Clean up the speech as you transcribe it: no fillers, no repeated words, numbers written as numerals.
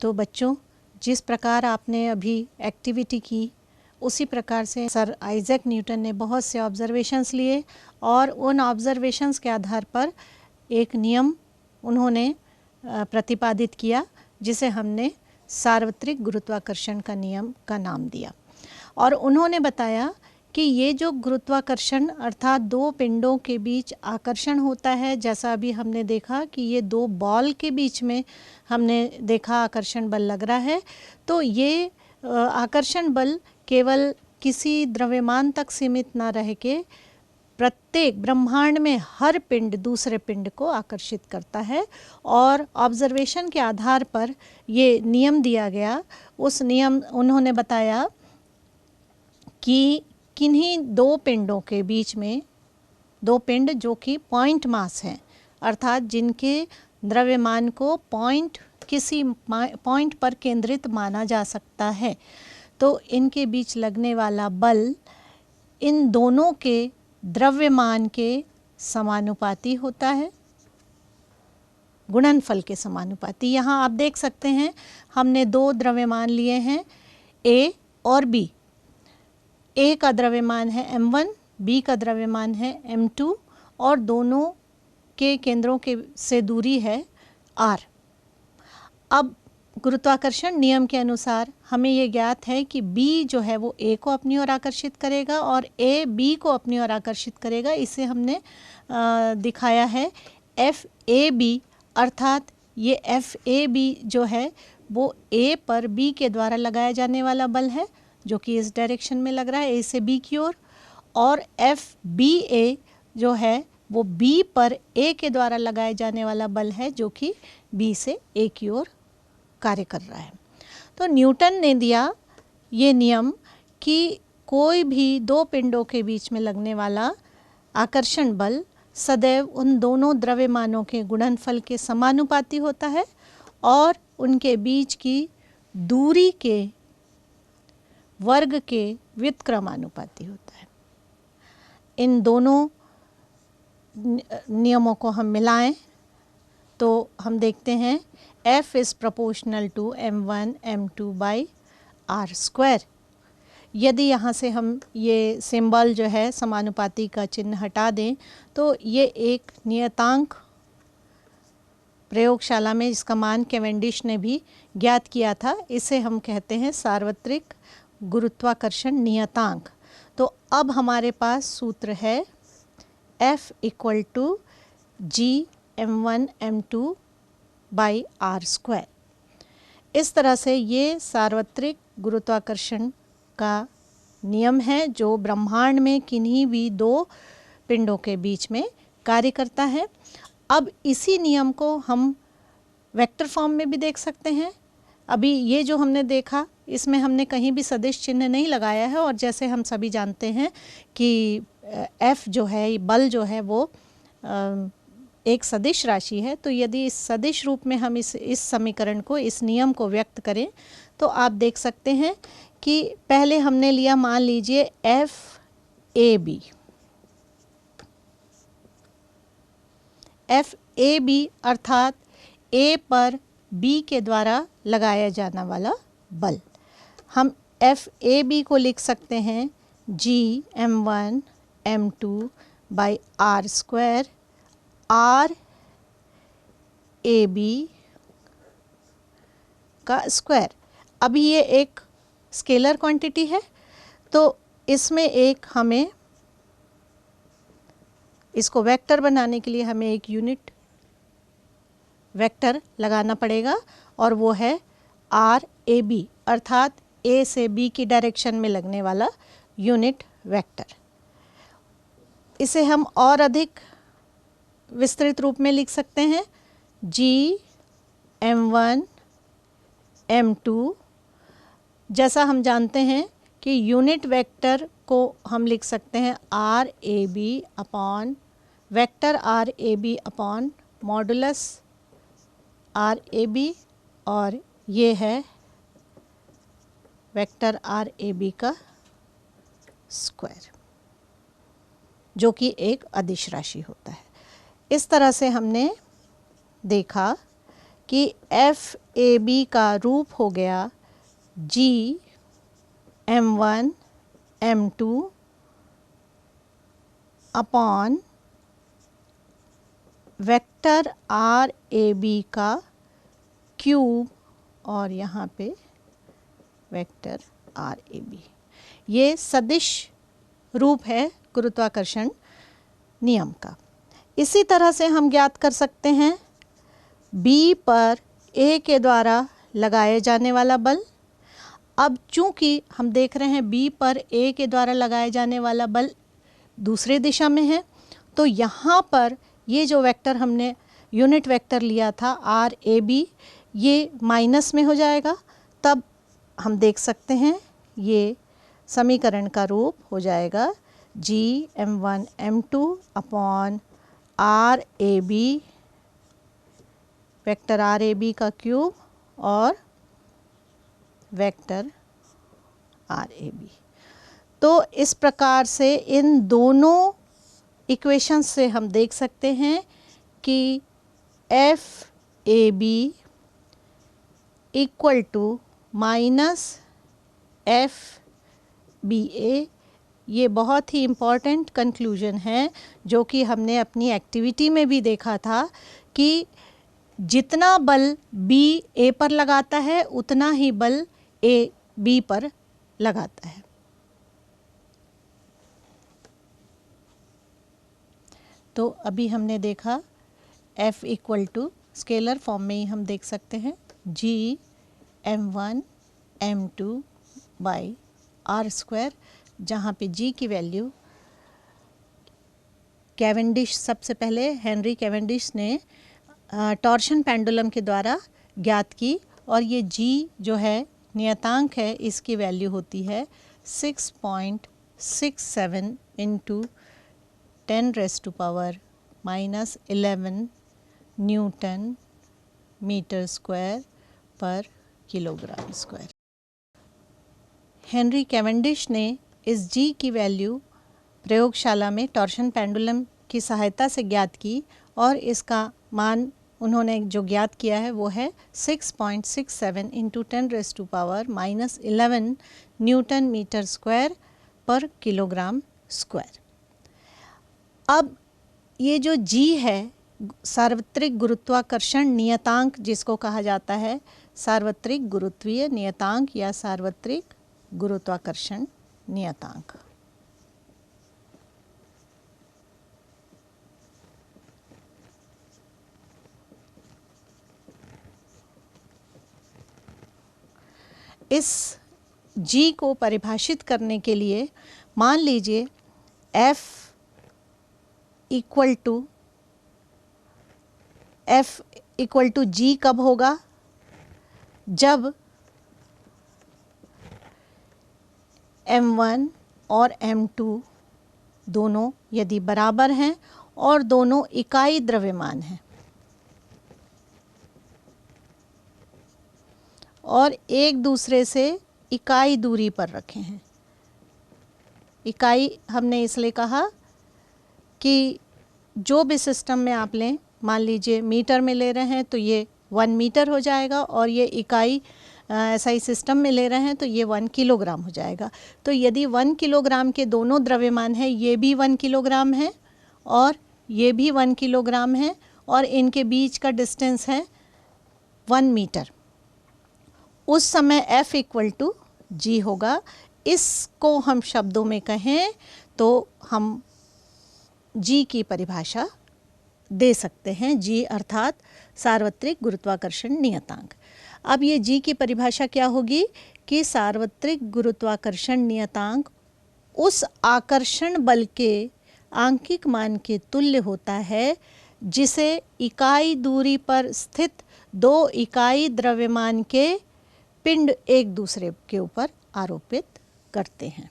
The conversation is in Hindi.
तो बच्चों, जिस प्रकार आपने अभी एक्टिविटी की उसी प्रकार से सर आइजैक न्यूटन ने बहुत से ऑब्जर्वेशंस लिए और उन ऑब्जर्वेशंस के आधार पर एक नियम उन्होंने प्रतिपादित किया जिसे हमने सार्वत्रिक गुरुत्वाकर्षण का नियम का नाम दिया। और उन्होंने बताया कि ये जो गुरुत्वाकर्षण अर्थात दो पिंडों के बीच आकर्षण होता है, जैसा अभी हमने देखा कि ये दो बॉल के बीच में हमने देखा आकर्षण बल लग रहा है, तो ये आकर्षण बल केवल किसी द्रव्यमान तक सीमित ना रह के प्रत्येक ब्रह्मांड में हर पिंड दूसरे पिंड को आकर्षित करता है। और ऑब्जर्वेशन के आधार पर ये नियम दिया गया। उस नियम उन्होंने बताया कि किन्हीं दो पिंडों के बीच में, दो पिंड जो कि पॉइंट मास हैं अर्थात जिनके द्रव्यमान को किसी पॉइंट पर केंद्रित माना जा सकता है, तो इनके बीच लगने वाला बल इन दोनों के द्रव्यमान के समानुपाती होता है, गुणनफल के समानुपाती। यहाँ आप देख सकते हैं हमने दो द्रव्यमान लिए हैं A और B। A का द्रव्यमान है m1, B का द्रव्यमान है m2 और दोनों के केंद्रों के से दूरी है r। अब गुरुत्वाकर्षण नियम के अनुसार हमें ये ज्ञात है कि B जो है वो A को अपनी ओर आकर्षित करेगा और A B को अपनी ओर आकर्षित करेगा। इसे हमने दिखाया है FAB, अर्थात ये FAB जो है वो A पर B के द्वारा लगाया जाने वाला बल है जो कि इस डायरेक्शन में लग रहा है A से B की ओर, और FBA जो है वो B पर A के द्वारा लगाए जाने वाला बल है जो कि B से A की ओर कार्य कर रहा है। तो न्यूटन ने दिया ये नियम कि कोई भी दो पिंडों के बीच में लगने वाला आकर्षण बल सदैव उन दोनों द्रव्यमानों के गुणनफल के समानुपाती होता है और उनके बीच की दूरी के वर्ग के व्युत्क्रमानुपाती होता है। इन दोनों नियमों को हम मिलाएं तो हम देखते हैं F is proportional to m1 m2 by r square। यदि यहाँ से हम ये सिंबल जो है समानुपाती का चिन्ह हटा दें तो ये एक नियतांक प्रयोगशाला में जिसका मान कैवेंडिश ने भी ज्ञात किया था, इसे हम कहते हैं सार्वत्रिक गुरुत्वाकर्षण नियतांक। तो अब हमारे पास सूत्र है F equal to G m1 m2 by r square. इस तरह से ये सार्वत्रिक गुरुत्वाकर्षण का नियम है जो ब्रह्मांड में किन्हीं भी दो पिंडों के बीच में कार्य करता है। अब इसी नियम को हम वेक्टर फॉर्म में भी देख सकते हैं। अभी ये जो हमने देखा इसमें हमने कहीं भी सदिश चिन्ह नहीं लगाया है, और जैसे हम सभी जानते हैं कि F जो है, बल जो है वो एक सदिश राशि है। तो यदि इस सदिश रूप में हम इस समीकरण को, इस नियम को व्यक्त करें तो आप देख सकते हैं कि पहले हमने लिया, मान लीजिए FAB। FAB अर्थात A पर B के द्वारा लगाया जाने वाला बल। हम FAB को लिख सकते हैं G m1 m2 by r square, r AB का स्क्वायर। अभी ये एक स्केलर क्वांटिटी है तो इसमें एक हमें इसको वेक्टर बनाने के लिए हमें एक यूनिट वेक्टर लगाना पड़ेगा और वो है RAB, अर्थात A से B की डायरेक्शन में लगने वाला यूनिट वेक्टर। इसे हम और अधिक विस्तृत रूप में लिख सकते हैं G m1 m2। जैसा हम जानते हैं कि यूनिट वेक्टर को हम लिख सकते हैं RAB upon vector RAB upon modulus RAB, और ये है वेक्टर RAB का स्क्वायर जो कि एक अदिश राशि होता है। इस तरह से हमने देखा कि FAB का रूप हो गया G M1 M2 upon vector RAB का क्यूब और यहाँ पे वेक्टर RAB। ये सदिश रूप है गुरुत्वाकर्षण नियम का। इसी तरह से हम ज्ञात कर सकते हैं B पर A के द्वारा लगाए जाने वाला बल। अब चूंकि हम देख रहे हैं B पर A के द्वारा लगाए जाने वाला बल दूसरे दिशा में है, तो यहाँ पर ये जो वेक्टर हमने यूनिट वेक्टर लिया था RAB, ये माइनस में हो जाएगा। तब हम देख सकते हैं ये समीकरण का रूप हो जाएगा G M1 M2 upon RAB, vector RAB का क्यूब और वेक्टर RAB। तो इस प्रकार से इन दोनों इक्वेशंस से हम देख सकते हैं कि FAB equal to minus FBA। ये बहुत ही इम्पॉर्टेंट कंक्लूजन है जो कि हमने अपनी एक्टिविटी में भी देखा था कि जितना बल B A पर लगाता है उतना ही बल A B पर लगाता है। तो अभी हमने देखा F equal to scalar form में ही हम देख सकते हैं G M1 M2 by R square, जहाँ पे G की वैल्यू कैवेंडिश, सबसे पहले हेनरी कैवेंडिश ने टॉर्शन पेंडुलम के द्वारा ज्ञात की, और ये G जो है नियतांक है, इसकी वैल्यू होती है 6.67 इंटू 10⁻⁻11 न्यूटन मीटर स्क्वायर पर किलोग्राम स्क्वायर। हेनरी कैवेंडिश ने इस G की वैल्यू प्रयोगशाला में टॉर्शन पेंडुलम की सहायता से ज्ञात की, और इसका मान उन्होंने जो ज्ञात किया है वो है 6.67 इंटू 10⁻⁻11 न्यूटन मीटर स्क्वायर पर किलोग्राम स्क्वायर। अब ये जो G है, सार्वत्रिक गुरुत्वाकर्षण नियतांक जिसको कहा जाता है, सार्वत्रिक गुरुत्वीय नियतांक या सार्वत्रिक गुरुत्वाकर्षण नियतांक। इस G को परिभाषित करने के लिए मान लीजिए F इक्वल टू G कब होगा, जब M1 और M2 दोनों यदि बराबर हैं और दोनों इकाई द्रव्यमान हैं और एक दूसरे से इकाई दूरी पर रखे हैं। इकाई हमने इसलिए कहा कि जो भी सिस्टम में आप लें, मान लीजिए मीटर में ले रहे हैं तो ये 1 मीटर हो जाएगा, और ये इकाई SI सिस्टम में ले रहे हैं तो ये 1 किलोग्राम हो जाएगा। तो यदि 1 किलोग्राम के दोनों द्रव्यमान है, ये भी 1 किलोग्राम है और ये भी 1 किलोग्राम है, और इनके बीच का डिस्टेंस है 1 मीटर, उस समय F इक्वल टू G होगा। इसको हम शब्दों में कहें तो हम G की परिभाषा दे सकते हैं, G अर्थात सार्वत्रिक गुरुत्वाकर्षण नियतांक। अब ये G की परिभाषा क्या होगी कि सार्वत्रिक गुरुत्वाकर्षण नियतांक उस आकर्षण बल के आंकिक मान के तुल्य होता है जिसे इकाई दूरी पर स्थित 2 इकाई द्रव्यमान के पिंड एक दूसरे के ऊपर आरोपित करते हैं।